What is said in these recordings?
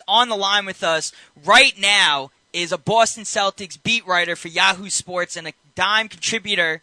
on the line with us right now is a Boston Celtics beat writer for Yahoo Sports and a dime contributor,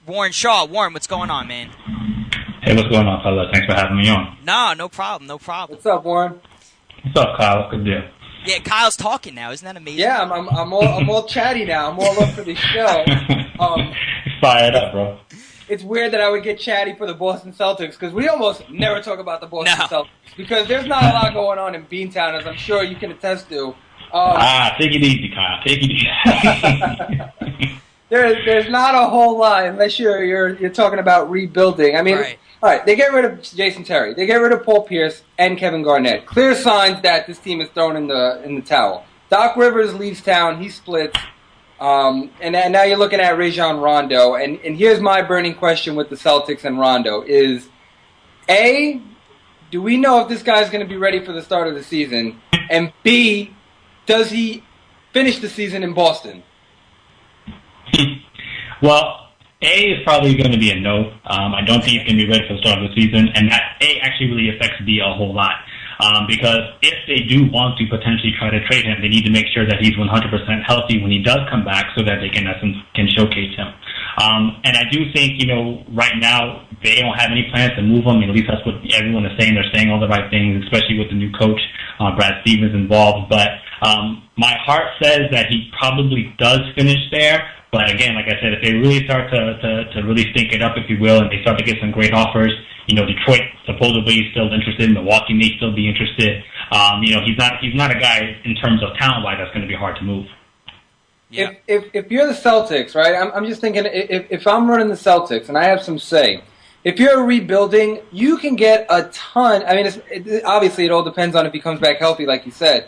Warren Shaw. Warren, what's going on, man? Hey, what's going on, fellas? Thanks for having me on. No problem. What's up, Warren? What's up, Kyle? Good deal. Yeah, Kyle's talking now. Isn't that amazing? Yeah, I'm all chatty now. I'm all up for this show. Fired up, bro. It's weird that I would get chatty for the Boston Celtics because we almost never talk about the Boston Celtics because there's not a lot going on in Beantown, as I'm sure you can attest to. Take it easy, Kyle. Take it easy. There's not a whole lot unless you're talking about rebuilding. I mean, all right, they get rid of Jason Terry, they get rid of Paul Pierce and Kevin Garnett. Clear signs that this team is thrown in the towel. Doc Rivers leaves town, he splits, and now you're looking at Rajon Rondo. And here's my burning question with the Celtics and Rondo: is A, do we know if this guy's going to be ready for the start of the season? And B, does he finish the season in Boston? Well, A is probably going to be a no. I don't think he's going to be ready for the start of the season, and that A actually really affects B a whole lot. Because if they do want to potentially try to trade him, they need to make sure that he's 100% healthy when he does come back so that they can showcase him. And I do think, right now they don't have any plans to move him. At least that's what everyone is saying. They're saying all the right things, especially with the new coach, Brad Stevens, involved. But my heart says that he probably does finish there. But again, like I said, if they really start to really stink it up, if you will, and they start to get some great offers, Detroit supposedly is still interested. Milwaukee may still be interested. He's not a guy in terms of talent-wise that's going to be hard to move. Yeah. If you're the Celtics, right? I'm just thinking if I'm running the Celtics and I have some say, if you're rebuilding, you can get a ton. I mean, obviously it all depends on if he comes back healthy, like you said.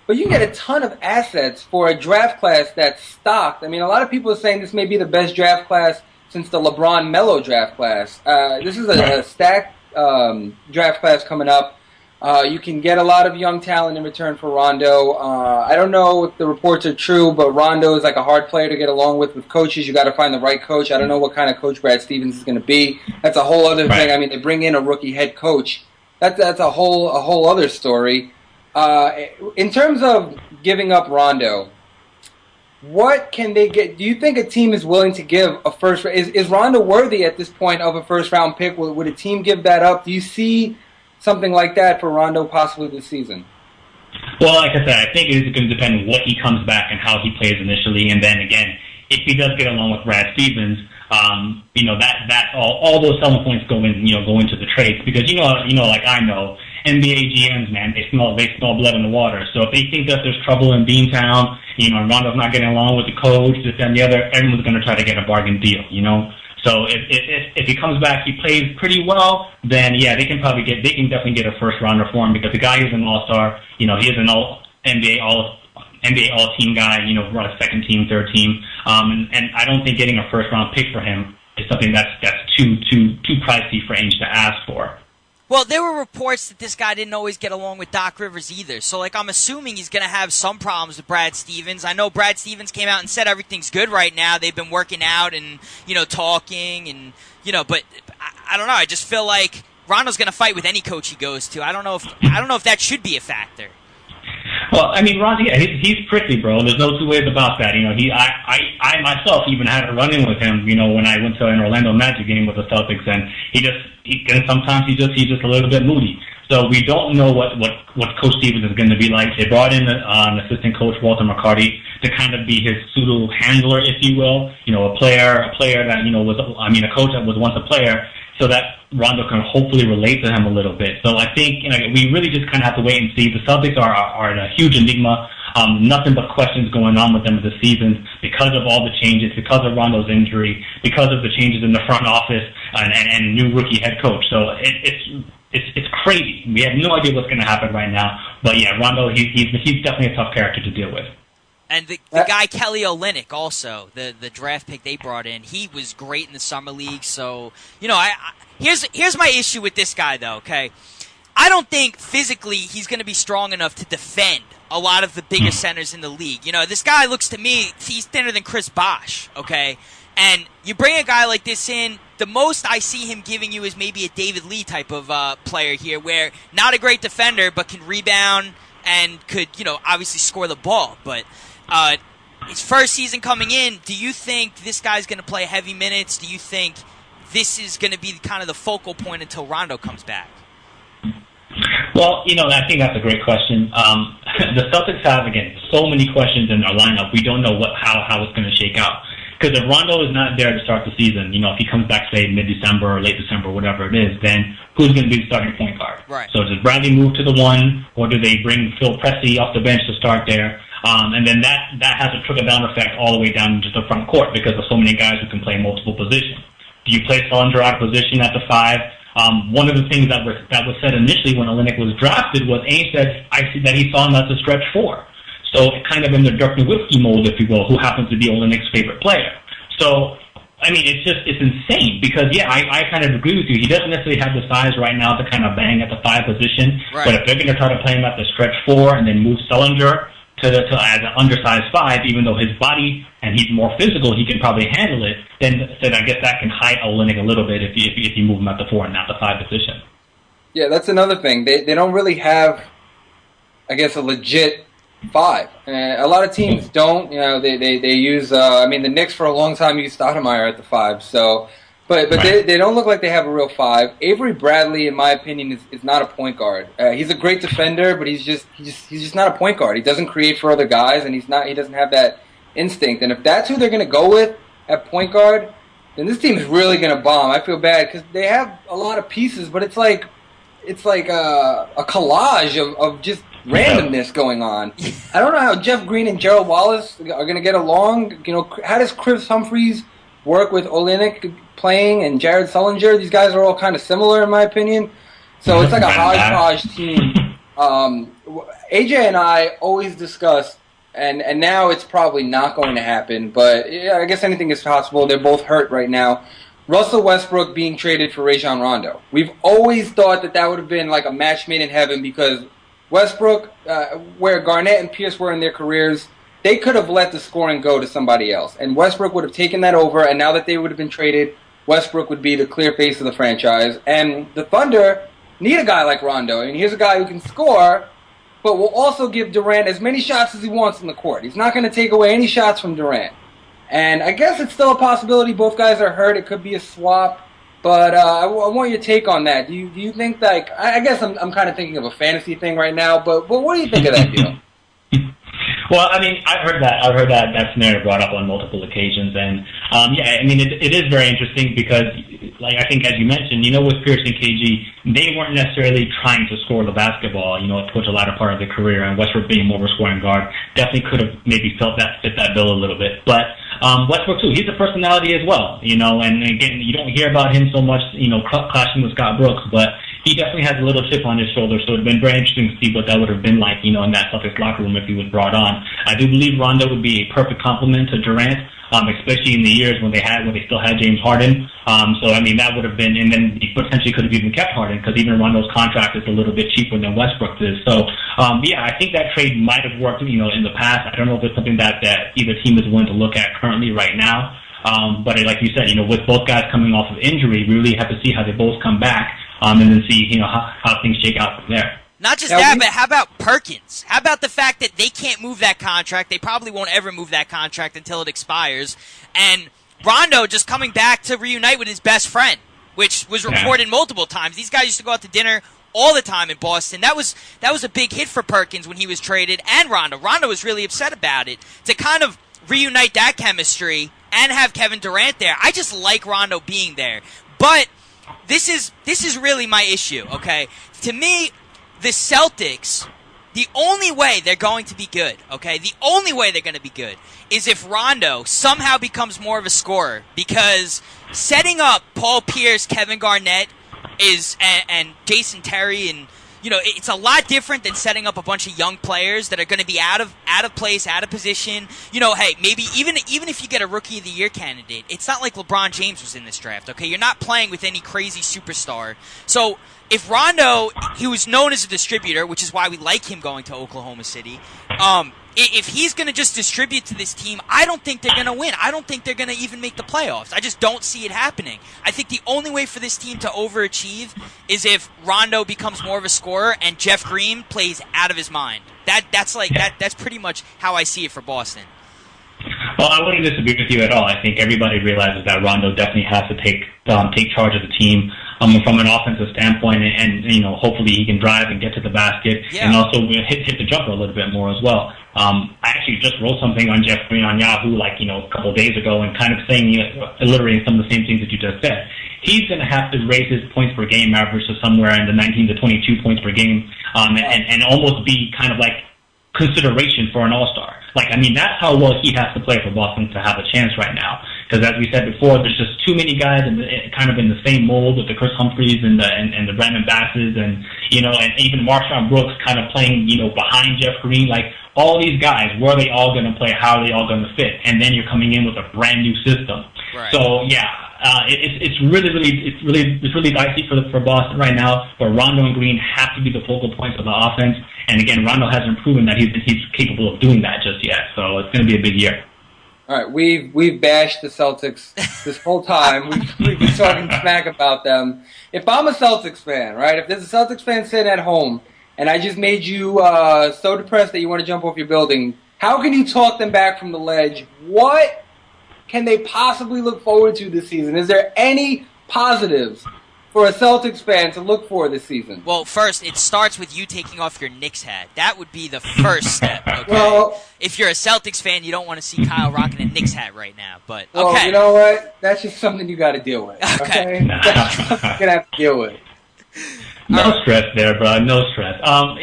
But you can get a ton of assets for a draft class that's stocked. I mean, a lot of people are saying this may be the best draft class since the LeBron-Melo draft class. This is a stacked draft class coming up. You can get a lot of young talent in return for Rondo. I don't know if the reports are true, but Rondo is like a hard player to get along with coaches. You got to find the right coach. I don't know what kind of coach Brad Stevens is going to be. That's a whole other thing. I mean, they bring in a rookie head coach. That's a whole other story. In terms of giving up Rondo, what can they get? Do you think a team is willing to give a first? Is Rondo worthy at this point of a first-round pick? Would a team give that up? Do you see something like that for Rondo possibly this season? Well, like I said, I think it's going to depend on what he comes back and how he plays initially, and then again, if he does get along with Brad Stevens, that all those selling points go into the trades because like I know. NBA GMs, man, they smell blood in the water. So if they think that there's trouble in Beantown, and Rondo's not getting along with the coach, this and the other, everyone's going to try to get a bargain deal, So if he comes back, he plays pretty well, then yeah, they can definitely get a first rounder for him because the guy is an all-star. He is an NBA all-team guy. Run a second team, third team, and I don't think getting a first round pick for him is something that's too pricey for Ainge to ask for. Well, there were reports that this guy didn't always get along with Doc Rivers either. So, I'm assuming he's going to have some problems with Brad Stevens. I know Brad Stevens came out and said everything's good right now. They've been working out and, talking and, but I don't know. I just feel like Rondo's going to fight with any coach he goes to. I don't know if that should be a factor. Well, I mean, Ron, yeah, he's prickly, bro. There's no two ways about that. I myself even had a run-in with him, when I went to an Orlando Magic game with the Celtics, and sometimes he's just a little bit moody. So we don't know what Coach Stevens is going to be like. They brought in an assistant coach, Walter McCarty, to kind of be his pseudo handler, if you will. A player that a coach that was once a player, so that Rondo can hopefully relate to him a little bit. So I think we really just kind of have to wait and see. The Celtics are a huge enigma. Nothing but questions going on with them this season because of all the changes, because of Rondo's injury, because of the changes in the front office and new rookie head coach. So it's crazy. We have no idea what's going to happen right now. But yeah, Rondo, he's definitely a tough character to deal with. And the guy Kelly Olynyk also, the draft pick they brought in, he was great in the summer league. So here's my issue with this guy though. Okay, I don't think physically he's going to be strong enough to defend a lot of the bigger centers in the league. This guy looks to me, he's thinner than Chris Bosh. Okay, and you bring a guy like this in. The most I see him giving you is maybe a David Lee type of player here, where not a great defender but can rebound. and could, obviously score the ball. But his first season coming in, do you think this guy's going to play heavy minutes? Do you think this is going to be kind of the focal point until Rondo comes back? Well, I think that's a great question. The Celtics have, again, so many questions in their lineup. We don't know how it's going to shake out. Because if Rondo is not there to start the season, if he comes back, say, mid-December or late December, whatever it is, then who's going to be the starting point guard? Right. So does Bradley move to the 1, or do they bring Phil Pressey off the bench to start there? And then that has a trickle-down effect all the way down to the front court because there's so many guys who can play multiple positions. Do you play Sullinger out of position at the 5? One of the things that was said initially when Olynyk was drafted was Ainge said that he saw him as a stretch 4. So kind of in the Dirk Nowitzki mold, if you will, who happens to be Olynyk's favorite player. So, I mean, it's insane because, I kind of agree with you. He doesn't necessarily have the size right now to kind of bang at the 5 position. Right. But if they're going to try to play him at the stretch 4 and then move Sullinger to as an undersized 5, even though his body and he's more physical, he can probably handle it, then I guess that can hide Olynyk a little bit if you move him at the 4 and not the 5 position. Yeah, that's another thing. They don't really have, I guess, a legit 5. A lot of teams don't. They use. The Knicks for a long time used Stoudemire at the 5. So, but right. they don't look like they have a real 5. Avery Bradley, in my opinion, is not a point guard. He's a great defender, but he's just not a point guard. He doesn't create for other guys, and he doesn't have that instinct. And if that's who they're going to go with at point guard, then this team is really going to bomb. I feel bad because they have a lot of pieces, but it's like a collage of just randomness going on. I don't know how Jeff Green and Gerald Wallace are going to get along. How does Chris Humphries work with Olynyk playing and Jared Sullinger? These guys are all kind of similar in my opinion. So it's like a hodgepodge team. AJ and I always discuss, and now it's probably not going to happen, but I guess anything is possible. They're both hurt right now. Russell Westbrook being traded for Rajon Rondo. We've always thought that would have been like a match made in heaven because Westbrook, where Garnett and Pierce were in their careers, they could have let the scoring go to somebody else. And Westbrook would have taken that over, and now that they would have been traded, Westbrook would be the clear face of the franchise. And the Thunder need a guy like Rondo. And here's a guy who can score, but will also give Durant as many shots as he wants in the court. He's not going to take away any shots from Durant. And I guess it's still a possibility. Both guys are hurt. It could be a swap. But I want your take on that. Do you think that? I guess I'm kind of thinking of a fantasy thing right now. But what do you think of that deal? Well, I mean, I've heard that scenario brought up on multiple occasions, and it is very interesting because, like I think as you mentioned, with Pierce and KG, they weren't necessarily trying to score the basketball, towards the latter part of their career, and Westbrook being more of a scoring guard definitely could have maybe fit that bill a little bit, but. Westbrook too, he's a personality as well, and again, you don't hear about him so much, clashing with Scott Brooks, but he definitely has a little chip on his shoulder, so it would have been very interesting to see what that would have been like, in that Celtics locker room if he was brought on. I do believe Rondo would be a perfect complement to Durant, especially in the years when they still had James Harden. That would have been, and then he potentially could have even kept Harden because even Rondo's contract is a little bit cheaper than Westbrook's is. So, I think that trade might have worked, in the past. I don't know if it's something that either team is willing to look at currently right now. But like you said, with both guys coming off of injury, we really have to see how they both come back, and then see, how things shake out from there. Not just that, but how about Perkins? How about the fact that they can't move that contract? They probably won't ever move that contract until it expires. And Rondo just coming back to reunite with his best friend, which was reported multiple times. These guys used to go out to dinner all the time in Boston. That was a big hit for Perkins when he was traded, and Rondo. Rondo was really upset about it. To kind of reunite that chemistry and have Kevin Durant there, I just like Rondo being there. But this is really my issue, okay? To me, the Celtics, the only way they're going to be good, okay, the only way they're going to be good is if Rondo somehow becomes more of a scorer, because setting up Paul Pierce, Kevin Garnett, and Jason Terry, and it's a lot different than setting up a bunch of young players that are going to be out of place, out of position. Hey, maybe even if you get a Rookie of the Year candidate, it's not like LeBron James was in this draft, okay? You're not playing with any crazy superstar. So if Rondo, he was known as a distributor, which is why we like him going to Oklahoma City. If he's going to just distribute to this team, I don't think they're going to win. I don't think they're going to even make the playoffs. I just don't see it happening. I think the only way for this team to overachieve is if Rondo becomes more of a scorer and Jeff Green plays out of his mind. That's pretty much how I see it for Boston. Well, I wouldn't disagree with you at all. I think everybody realizes that Rondo definitely has to take charge of the team from an offensive standpoint, and hopefully he can drive and get to the basket, and also hit the jumper a little bit more as well. I actually just wrote something on Jeff Green on Yahoo a couple of days ago, and kind of saying, alliterating some of the same things that you just said. He's going to have to raise his points per game average to somewhere in the 19 to 22 points per game, and almost be kind of like consideration for an all-star. That's how well he has to play for Boston to have a chance right now. Because as we said before, there's just too many guys kind of in the same mold with the Chris Humphreys and the Brandon Basses and even Marshawn Brooks kind of playing behind Jeff Green. All these guys, where are they all going to play? How are they all going to fit? And then you're coming in with a brand new system. Right. So it's really dicey for Boston right now. But Rondo and Green have to be the focal points of the offense. And again, Rondo hasn't proven that he's capable of doing that just yet. So it's going to be a big year. All right, we've bashed the Celtics this whole time. We've been talking smack about them. If I'm a Celtics fan, right? If there's a Celtics fan sitting at home, and I just made you so depressed that you want to jump off your building, how can you talk them back from the ledge? What can they possibly look forward to this season? Is there any positives for a Celtics fan to look for this season? Well, first, it starts with you taking off your Knicks hat. That would be the first step, okay? Well, if you're a Celtics fan, you don't want to see Kyle rocking a Knicks hat right now, but okay. Well, you know what? That's just something you got to deal with, okay? That's something you're going to have to deal with. No stress there, bro. No stress. I'm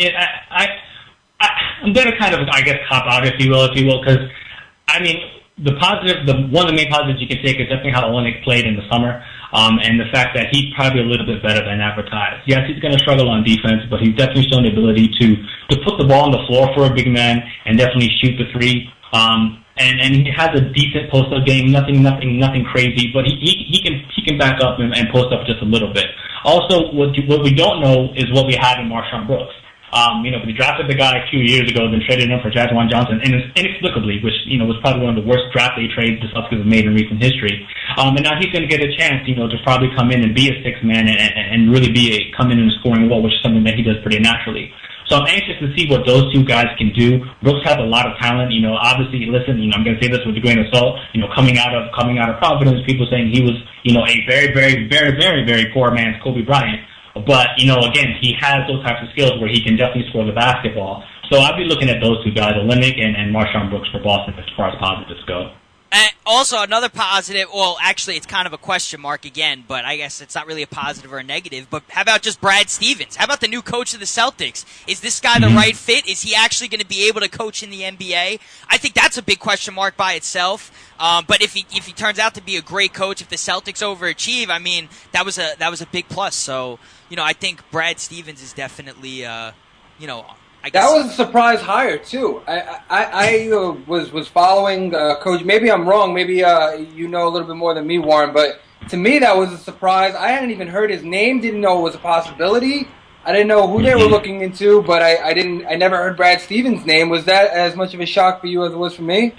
going to kind of, I guess, cop out, if you will, because, one of the main positives you can take is definitely how Olynyk played in the summer, and the fact that he's probably a little bit better than advertised. Yes, he's going to struggle on defense, but he's definitely shown the ability to put the ball on the floor for a big man and definitely shoot the three. And he has a decent post-up game, nothing crazy, but he can back up and post up just a little bit. Also, what we don't know is what we have in Marshawn Brooks. We drafted the guy a few years ago, then traded him for Jajuan Johnson, inexplicably, which was probably one of the worst draft day trades the Celtics have made in recent history. And now he's going to get a chance, to probably come in and be a sixth man and really come in and scoring role, which is something that he does pretty naturally. So I'm anxious to see what those two guys can do. Brooks has a lot of talent. Obviously, listen, I'm going to say this with a grain of salt. Coming out of Providence, people saying he was, a very, very, very, very, very poor man's Kobe Bryant. But, again, he has those types of skills where he can definitely score the basketball. So I'd be looking at those two guys, Olynyk and Marshawn Brooks for Boston as far as positives go. And also, another positive, well, actually, it's kind of a question mark again, but I guess it's not really a positive or a negative. But how about just Brad Stevens? How about the new coach of the Celtics? Is this guy the right fit? Is he actually going to be able to coach in the NBA? I think that's a big question mark by itself. But if he turns out to be a great coach, if the Celtics overachieve, that was a big plus. So, I think Brad Stevens is definitely, I guess. That was a surprise hire too. I was following Coach. Maybe I'm wrong. Maybe you know a little bit more than me, Warren. But to me, that was a surprise. I hadn't even heard his name. Didn't know it was a possibility. I didn't know who they were looking into. But I never heard Brad Stevens' name. Was that as much of a shock for you as it was for me?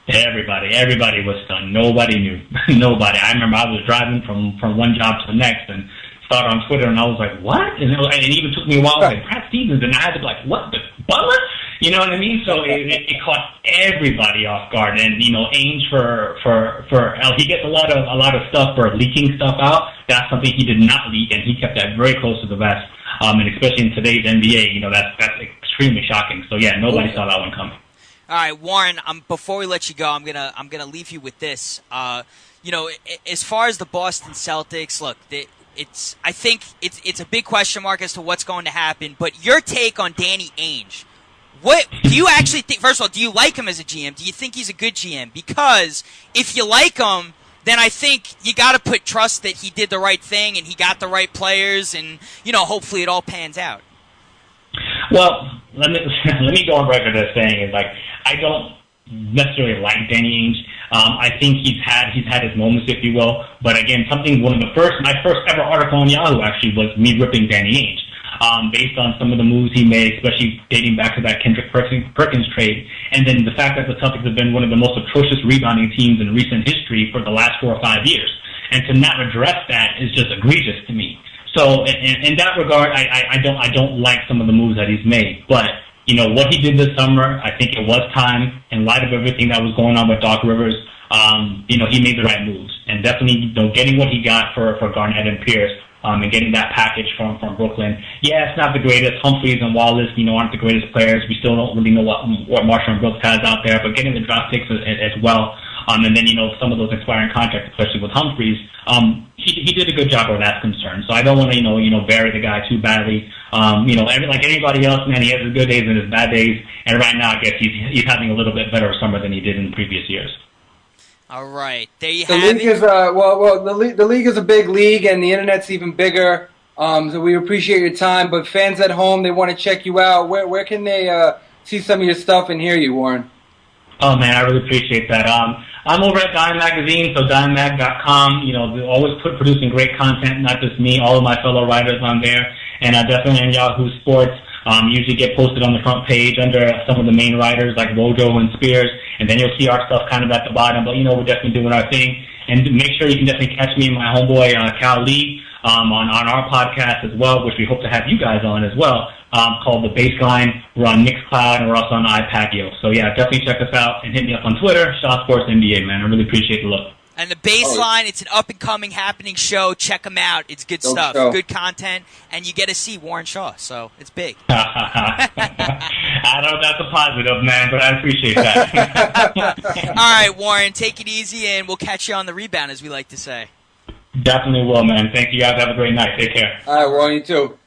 Everybody was stunned. Nobody knew. Nobody. I remember I was driving from one job to the next and saw it on Twitter, and I was like, what? And it even took me a while. I was like, Brad Stevens, and I had to be like, what, the Butler? You know what I mean? So it caught everybody off guard. And Ainge he gets a lot of stuff for leaking stuff out. That's something he did not leak, and he kept that very close to the vest. And especially in today's NBA, that's extremely shocking. So yeah, nobody saw that one coming. All right, Warren. Before we let you go, I'm gonna leave you with this. As far as the Boston Celtics, look, I think it's a big question mark as to what's going to happen. But your take on Danny Ainge, what do you actually think? First of all, do you like him as a GM? Do you think he's a good GM? Because if you like him, then I think you got to put trust that he did the right thing and he got the right players, and hopefully it all pans out. Well, let me go on record as saying is I don't necessarily like Danny Ainge. I think he's had his moments, if you will. But again, my first ever article on Yahoo actually was me ripping Danny Ainge, based on some of the moves he made, especially dating back to that Kendrick Perkins trade, and then the fact that the Celtics have been one of the most atrocious rebounding teams in recent history for the last 4 or 5 years, and to not address that is just egregious to me. So in that regard, I don't like some of the moves that he's made, but. You know, what he did this summer, I think it was time, in light of everything that was going on with Doc Rivers, you know, he made the right moves. And definitely, you know, getting what he got for Garnett and Pierce, and getting that package from Brooklyn. Yeah, it's not the greatest. Humphries and Wallace, you know, aren't the greatest players. We still don't really know what Marshall and Brooks has out there, but getting the draft picks as well. And then, you know, some of those expiring contracts, especially with Humphries, he did a good job where that's concerned. So I don't want to, you know, bury the guy too badly. You know, like anybody else, man, he has his good days and his bad days. And right now, I guess he's having a little bit better summer than he did in previous years. All right, there you have it. The league is a big league, and the internet's even bigger. So we appreciate your time. But fans at home, they want to check you out. Where can they see some of your stuff and hear you, Warren? Oh man, I really appreciate that. I'm over at Dime Magazine, so dimemag.com. You know, always producing great content. Not just me, all of my fellow writers on there, and definitely on Yahoo Sports. Usually get posted on the front page under some of the main writers like Wojo and Spears, and then you'll see our stuff kind of at the bottom. But you know, we're definitely doing our thing. And make sure you can definitely catch me and my homeboy Cal Lee on our podcast as well, which we hope to have you guys on as well. Called The Baseline. We're on Mixcloud and we're also on iPatio. So yeah, definitely check us out and hit me up on Twitter, Shaw Sports NBA, man. I really appreciate the look. And The Baseline, it's an up-and-coming, happening show. Check them out. It's good stuff, good content, and you get to see Warren Shaw, so it's big. I don't know if that's a positive, man, but I appreciate that. All right, Warren, take it easy, and we'll catch you on the rebound, as we like to say. Definitely will, man. Thank you guys. Have a great night. Take care. All right, Warren, you too.